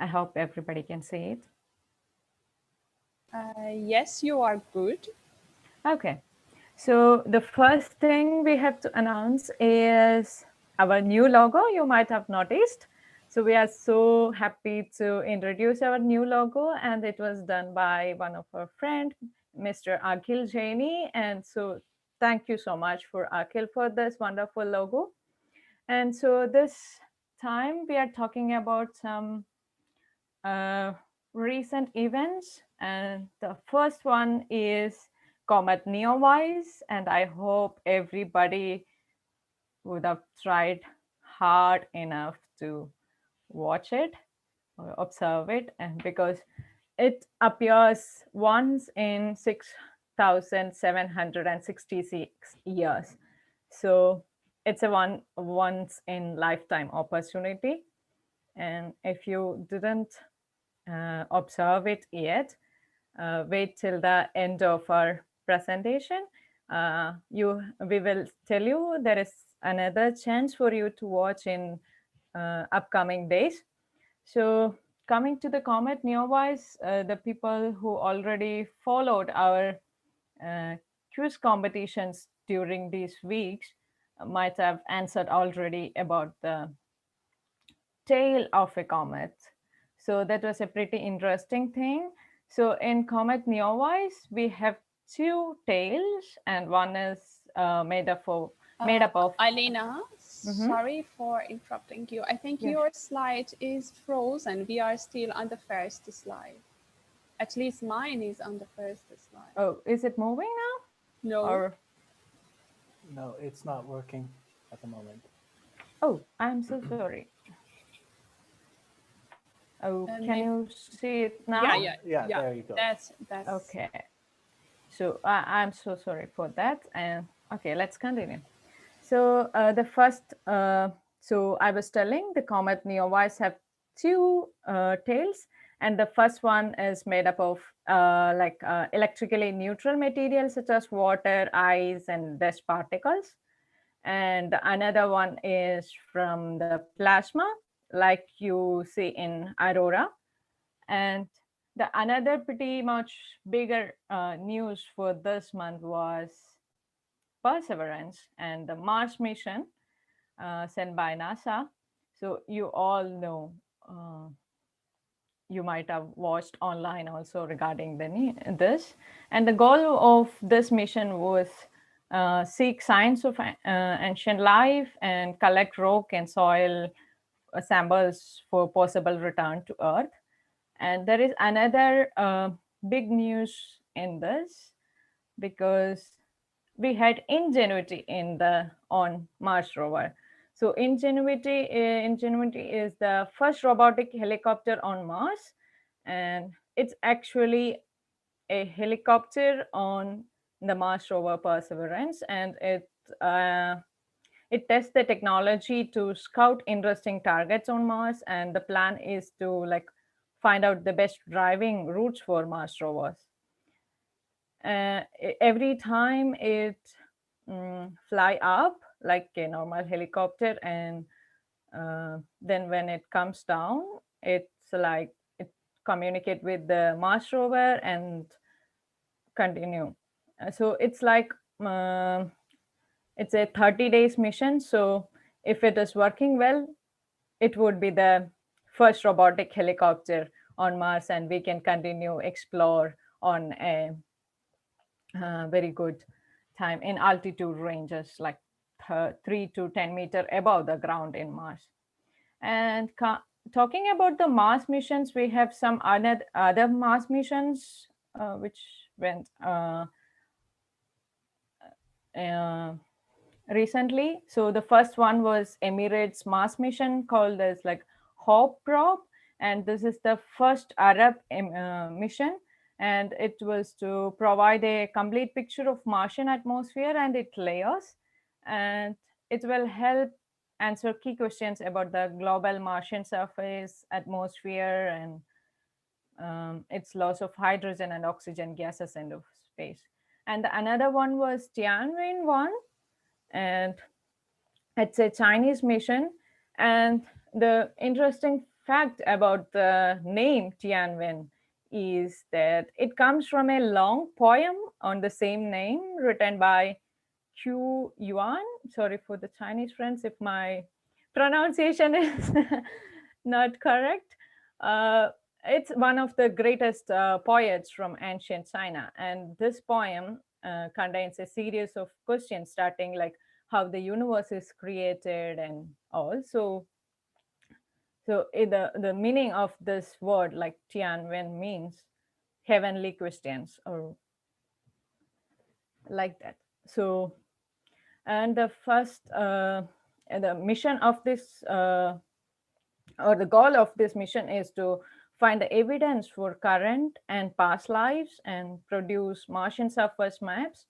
I hope everybody can see it. Yes, you are good. Okay. So the first thing we have to announce is our new logo. You might have noticed. So we are so happy to introduce our new logo, and it was done by one of our friend, Mr. Akhil Jaini. And so thank you so much for Akhil for this wonderful logo. And so this time we are talking about some uh, recent events, and the first one is Comet Neowise, and I hope everybody would have tried hard enough to watch it or observe it, and because it appears once in 6,766 years, so it's a once in lifetime opportunity. And if you didn't observe it yet, wait till the end of our presentation. We will tell you there is another chance for you to watch in upcoming days. So coming to the Comet Neowise, the people who already followed our uh, quiz competitions during these weeks might have answered already about the tail of a comet. So that was a pretty interesting thing. So in Comet Neowise, we have two tails, and one is made up of. Alina, Mhm. sorry for interrupting you. I think Yeah. your slide is frozen. We are still on the first slide. At least mine is on the first slide. Oh, is it moving now? No. Or No, it's not working at the moment. oh, I'm so sorry. Oh, can Maybe. you see it now? Yeah, yeah, Yeah, yeah. there you go. That's. Okay. So I'm so sorry for that. And okay, let's continue. So the first, so I was telling the comet Neowise have two tails, and the first one is made up of electrically neutral materials such as water, ice, and dust particles. And another one is from the plasma, like you see in aurora. And the another pretty much bigger news for this month was Perseverance and the Mars mission sent by NASA. So you all know, you might have watched online also regarding this. And the goal of this mission was seek signs of ancient life and collect rock and soil samples for possible return to Earth. And there is another big news in this because we had Ingenuity in the on Mars rover. So Ingenuity is the first robotic helicopter on Mars, and it's actually a helicopter on the Mars rover Perseverance, and uh, it tests the technology to scout interesting targets on Mars, and the plan is to like find out the best driving routes for Mars rovers. Every time it fly up like a normal helicopter, and then when it comes down, it's like it communicate with the Mars rover and continue. So it's like it's a 30 days mission. So if it is working well, it would be the first robotic helicopter on Mars, and we can continue explore on a very good time in altitude ranges like 3 to 10 meter above the ground in Mars. And talking about the Mars missions, we have some other Mars missions which went uh, recently. So the first one was Emirates Mars mission called as like Hope Probe, and this is the first Arab mission, and it was to provide a complete picture of Martian atmosphere and its layers, and it will help answer key questions about the global Martian surface, atmosphere, and its loss of hydrogen and oxygen gases into space. And another one was Tianwen 1, and it's a Chinese mission. And the interesting fact about the name Tianwen is that it comes from a long poem on the same name written by Q Yuan. Sorry for the Chinese friends if my pronunciation is not correct. It's one of the greatest poets from ancient China. And this poem contains a series of questions starting like how the universe is created and all. The meaning of this word, like Tianwen, means heavenly questions or like that. So, and the mission of this or the goal of this mission is to find the evidence for current and past lives and produce Martian surface maps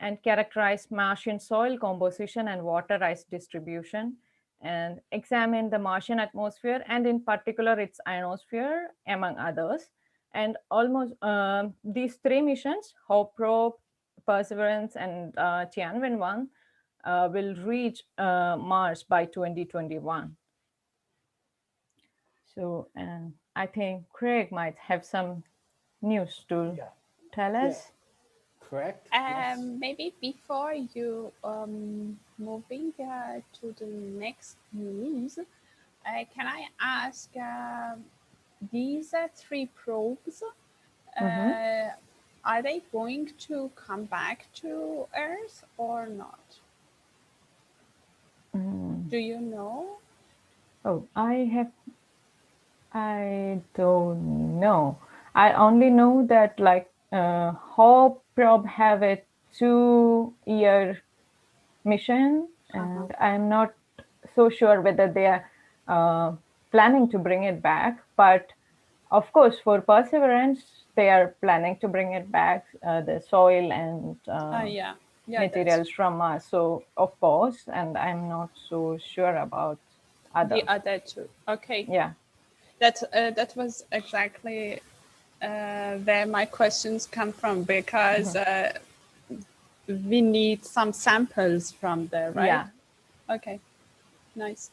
and characterize Martian soil composition and water ice distribution and examine the Martian atmosphere and in particular its ionosphere among others. And almost these three missions, Hope Probe, Perseverance, and Tianwen 1, will reach Mars by 2021. So I think Craig might have some news to Yeah. tell us. Correct. Yes. Maybe before you moving to the next news, can I ask these three probes? Mhm. Are they going to come back to Earth or not? Mm. Do you know? Oh, I don't know. I only know that like Hope Probe have a 2-year mission, and I'm not so sure whether they are planning to bring it back. But of course, for Perseverance, they are planning to bring it back, the soil and Yeah, that's materials from Mars. So of course, and I'm not so sure about the others. other two. Okay, Yeah. that was exactly where my questions come from because we need some samples from there, right? Yeah. Okay, nice.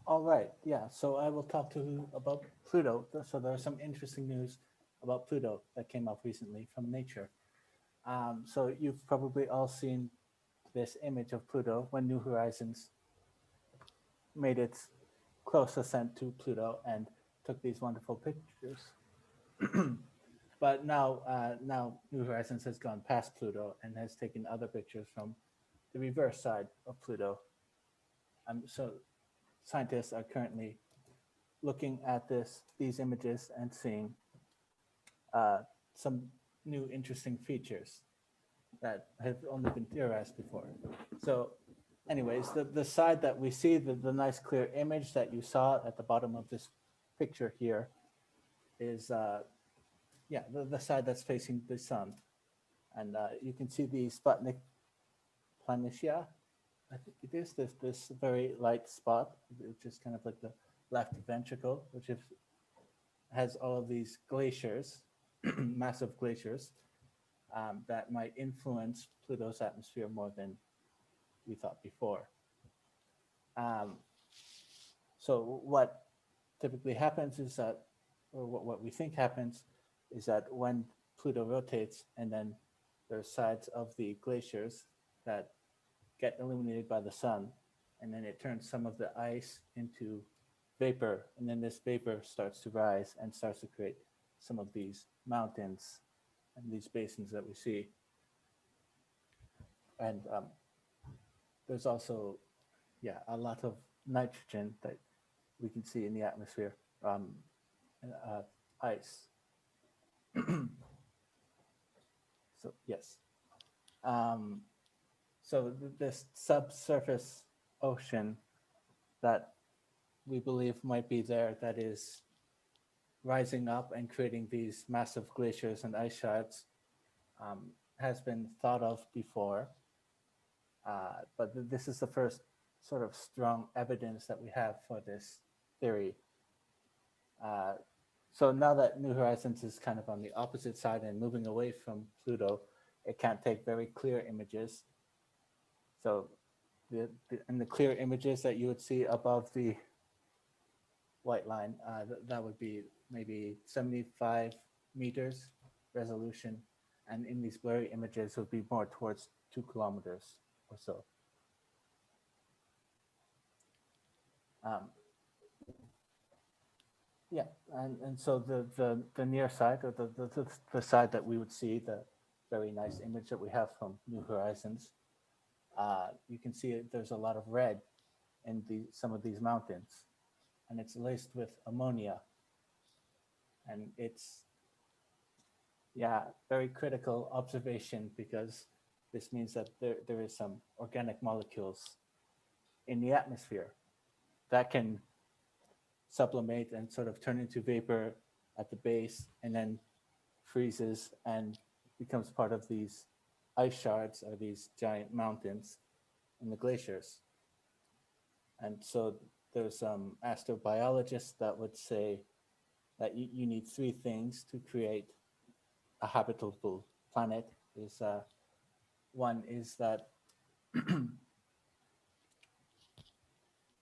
All right. Yeah. So I will talk to you about Pluto. So there's some interesting news about Pluto that came up recently from Nature. So you've probably all seen this image of Pluto when New Horizons made its close ascent to Pluto and took these wonderful pictures. But now New Horizons has gone past Pluto and has taken other pictures from the reverse side of Pluto. So scientists are currently looking at these images and seeing some new interesting features that have only been theorized before. So anyways, the side that we see, the nice clear image that you saw at the bottom of this picture here is, the side that's facing the sun. And you can see the Sputnik Planitia, I think it is, this very light spot, which is kind of like the left ventricle, which has all of these glaciers, massive glaciers, that might influence Pluto's atmosphere more than we thought before. Um, so what typically happens is that, or what we think happens, is that when Pluto rotates and then there are sides of the glaciers that get illuminated by the sun, and then it turns some of the ice into vapor, and then this vapor starts to rise and starts to create some of these mountains and these basins that we see. And there's also, a lot of nitrogen that we can see in the atmosphere, and, ice. So yes, um, so this subsurface ocean that we believe might be there, that is rising up and creating these massive glaciers and ice shards, has been thought of before, but this is the first sort of strong evidence that we have for this theory. Uh, so now that New Horizons is kind of on the opposite side and moving away from Pluto, it can't take very clear images. So and the clear images that you would see above the white line, that would be maybe 75 meters resolution, and in these blurry images would be more towards 2 kilometers or so. Yeah, and so the near side, or the side that we would see, the very nice image that we have from New Horizons, you can see there's a lot of red in some of these mountains, and it's laced with ammonia, and it's, yeah, very critical observation, because this means that there is some organic molecules in the atmosphere that can sublimate and sort of turn into vapor at the base, and then freezes and becomes part of these ice shards, or these giant mountains in the glaciers. And so there's some astrobiologists that would say that you need three things to create a habitable planet. One is that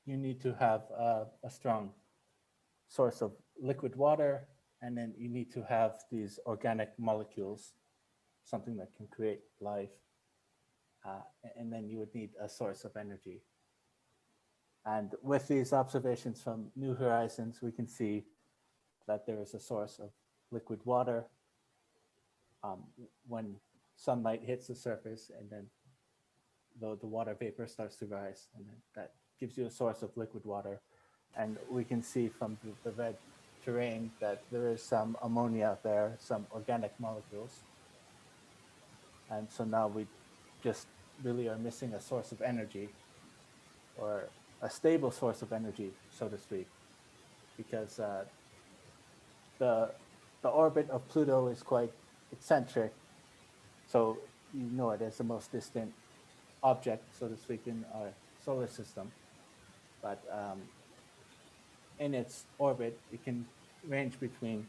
you need to have a strong source of liquid water, and then you need to have these organic molecules, something that can create life, and then you would need a source of energy. And with these observations from New Horizons, we can see that there is a source of liquid water when sunlight hits the surface, and then the water vapor starts to rise, and then that gives you a source of liquid water. And we can see from the red terrain that there is some ammonia there, some organic molecules. And so now we just really are missing a source of energy, or a stable source of energy, so to speak, because the orbit of Pluto is quite eccentric. So you know it as the most distant object, so to speak, in our solar system. But in its orbit, it can range between,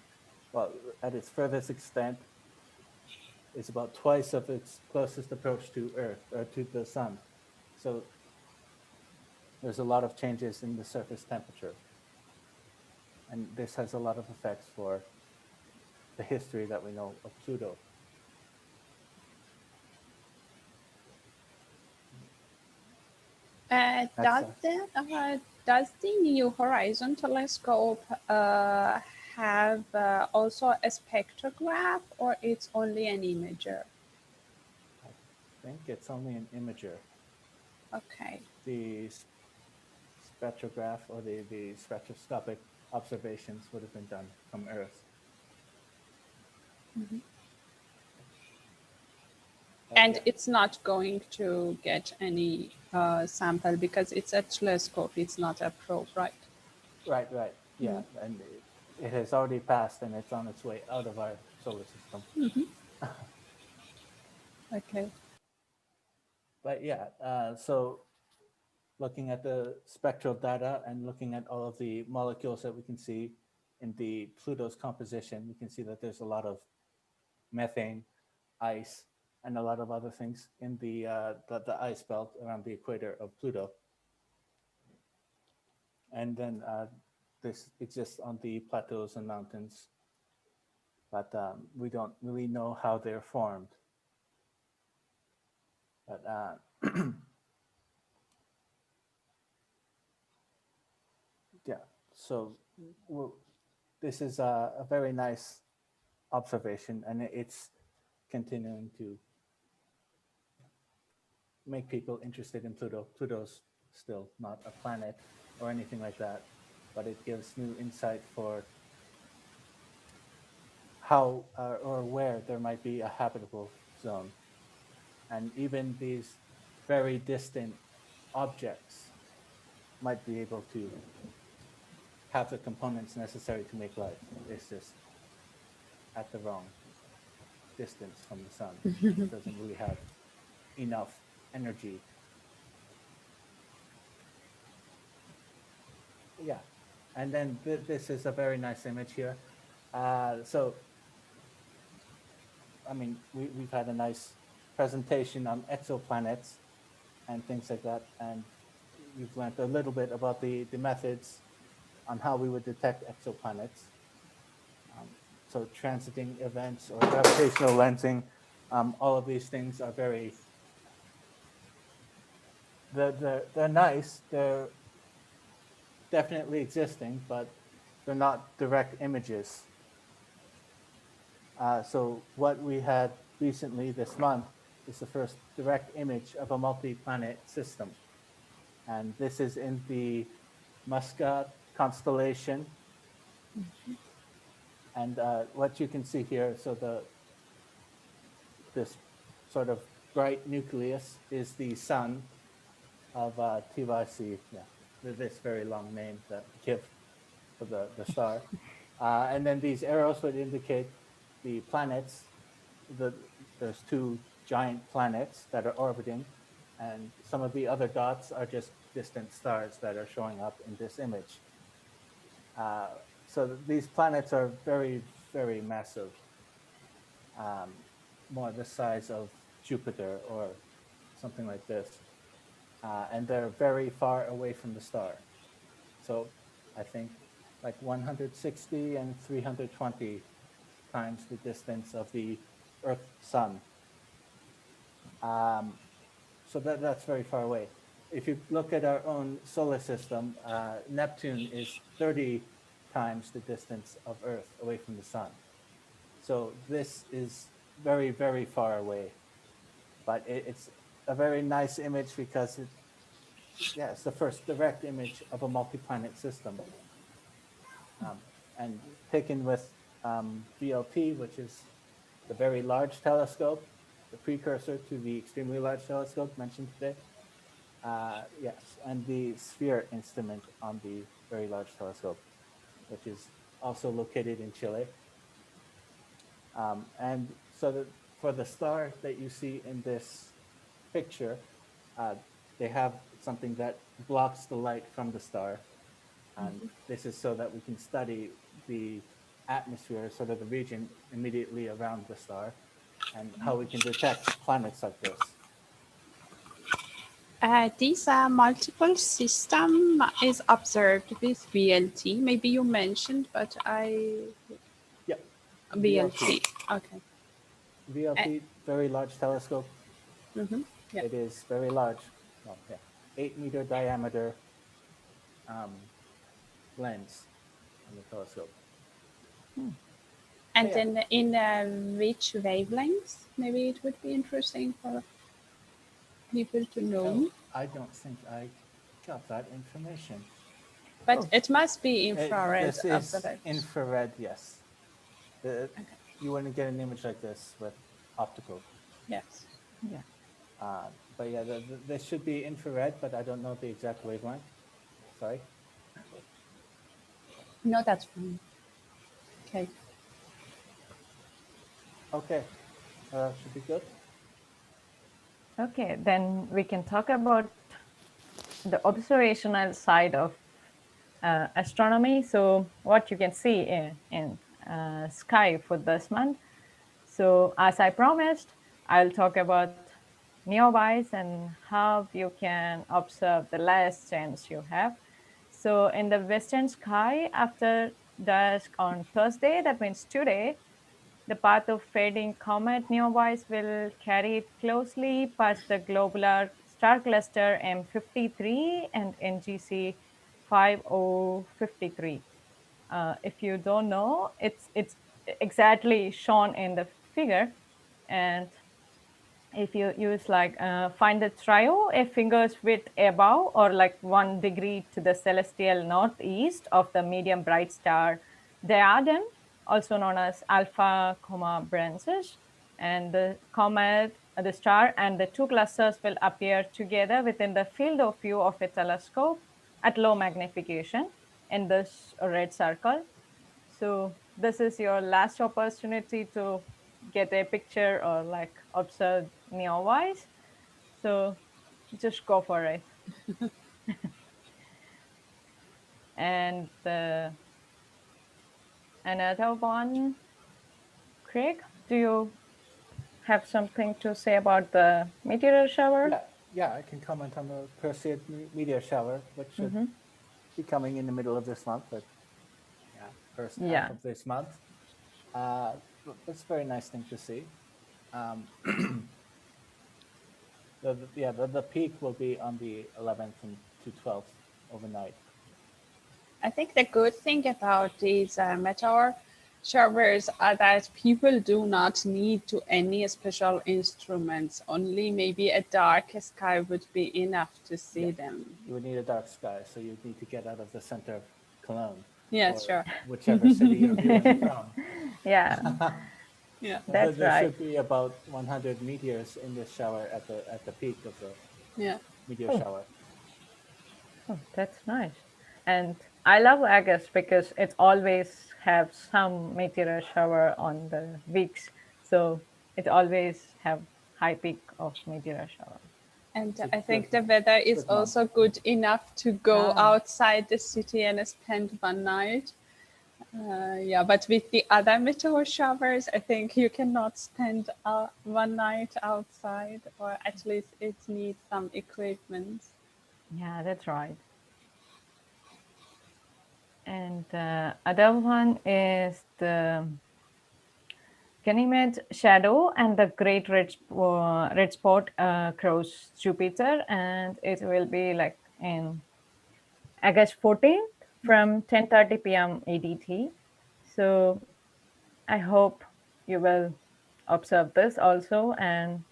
well, at its furthest extent, is about twice of its closest approach to Earth, or to the sun. So there's a lot of changes in the surface temperature. And this has a lot of effects for the history that we know of Pluto. Does the New Horizon telescope have also a spectrograph, or it's only an imager? I think it's only an imager. Okay. The spectrograph, or the spectroscopic observations would have been done from Earth. Mm-hmm. And yeah. It's not going to get any sample, because it's a telescope, it's not a probe, right? Right, yeah. Mm-hmm. And it has already passed, and it's on its way out of our solar system. Mm-hmm. Okay. But yeah, so looking at the spectral data and looking at all of the molecules that we can see in the Pluto's composition, we can see that there's a lot of methane, ice, and a lot of other things in the ice belt around the equator of Pluto. And then this exists on the plateaus and mountains, but we don't really know how they're formed. But yeah, so this is a very nice observation, and it's continuing to make people interested in Pluto. Pluto's still not a planet or anything like that, but it gives new insight for how or where there might be a habitable zone. And even these very distant objects might be able to have the components necessary to make life. It's just at the wrong distance from the sun. It doesn't really have enough energy. Yeah, and then this is a very nice image here. So, I mean, we've had a nice presentation on exoplanets, and things like that. And you've learned a little bit about the methods on how we would detect exoplanets. So transiting events or gravitational lensing, all of these things are very, they're nice. They're definitely existing, but they're not direct images. So what we had recently this month is the first direct image of a multi-planet system. And this is in the Muscat constellation. And what you can see here, so this sort of bright nucleus is the sun of TYC, yeah, this very long name that we give for the star. And then these arrows would indicate the planets. There's two giant planets that are orbiting, and some of the other dots are just distant stars that are showing up in this image. So these planets are very, very massive, more the size of Jupiter or something like this. And they're very far away from the star. So I think like 160 and 320 times the distance of the Earth Sun. So that's very far away. If you look at our own solar system, Neptune is 30 times the distance of Earth away from the sun. So this is very, very far away. But it's a very nice image because it's the first direct image of a multi-planet system. And taken with VLT, which is the Very Large Telescope, the precursor to the Extremely Large Telescope mentioned today. Yes, and the Sphere instrument on the Very Large Telescope, which is also located in Chile. And so for the star that you see in this picture, they have something that blocks the light from the star. And this is so that we can study the atmosphere, sort of the region immediately around the star, and how we can detect planets like this. These multiple system is observed with VLT. Maybe you mentioned, but Yeah. VLT. Okay. VLT, Very Large Telescope. Yeah. It is very large. Well, yeah, 8-meter diameter lens on the telescope. And Yeah. then in which wavelengths? Maybe it would be interesting for people to know. I don't think I got that information. But it must be infrared. This is observation. infrared, yes. You wouldn't get an image like this with optical. Yes. Yeah. But yeah, this should be infrared, but I don't know the exact wavelength. Sorry. No, that's fine. Okay. Okay, should be good. Okay, then we can talk about the observational side of astronomy. So what you can see in sky for this month. So as I promised, I'll talk about nearby and how you can observe the last chance you have. So in the western sky after dusk on Thursday, that means today, the path of fading comet Neowise will carry it closely past the globular star cluster M53 and NGC 5053. If you don't know, it's exactly shown in the figure. And if you use like find the trio, a finger's width above or like 1 degree to the celestial northeast of the medium bright star Diadem, also known as Alpha Branches, and the comet, the star, and the two clusters will appear together within the field of view of a telescope at low magnification in this red circle. So this is your last opportunity to get a picture or like observe neowise. So just go for it. And another one, Craig, do you have something to say about the meteor shower? Yeah, Yeah, I can comment on the Perseid meteor shower, which should be coming in the middle of this month, but yeah, first half Yeah. of this month. That's a very nice thing to see. Um, the peak will be on the 11th and to 12th overnight. I think the good thing about these meteor showers are that people do not need to any special instruments. Only maybe a dark sky would be enough to see Yeah. them. You would need a dark sky, so you'd need to get out of the center of Cologne Yeah, or sure. whichever city you're viewing from. Yeah, Yeah, that's There right. should be about 100 meteors in this shower at the peak of the yeah. meteor Oh, shower. oh, that's nice. And I love August because it always have some meteor shower on the weeks. So it always have high peak of meteor shower. And It's a I think the good weather is good month. also good enough to go Ah, outside the city and spend one night. Yeah, but with the other meteor showers, I think you cannot spend one night outside, or at least it needs some equipment. yeah, that's right. And the other one is the Ganymede shadow and the great red spot across Jupiter, and it will be like in August 14th from 10:30 p.m. ADT. So I hope you will observe this also, and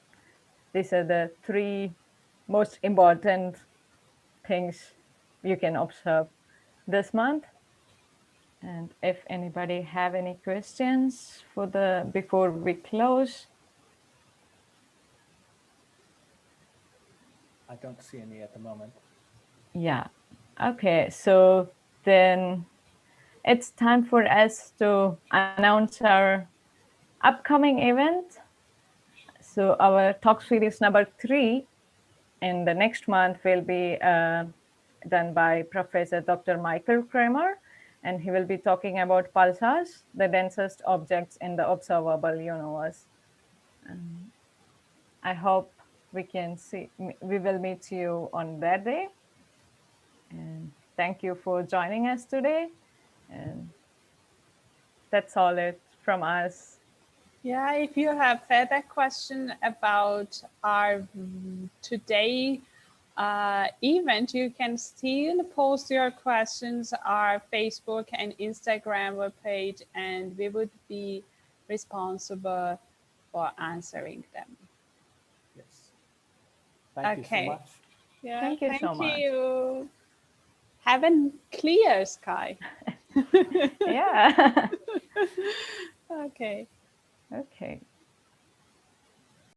these are the three most important things you can observe this month. And if anybody have any questions for the before we close. I don't see any at the moment. Yeah. Okay. So then it's time for us to announce our upcoming event. So our talk series number 3 in the next month will be done by Professor Dr. Michael Kramer, and he will be talking about pulsars, the densest objects in the observable universe. I hope we will meet you on that day. And thank you for joining us today. And that's all it from us. Yeah, if you have further question about our today event, you can still post your questions our Facebook and Instagram webpage, and we would be responsible for answering them. Yes. Thank you so Okay. much. Yeah, Thank you so thank much. you. Have a clear sky. Yeah. Okay. Okay.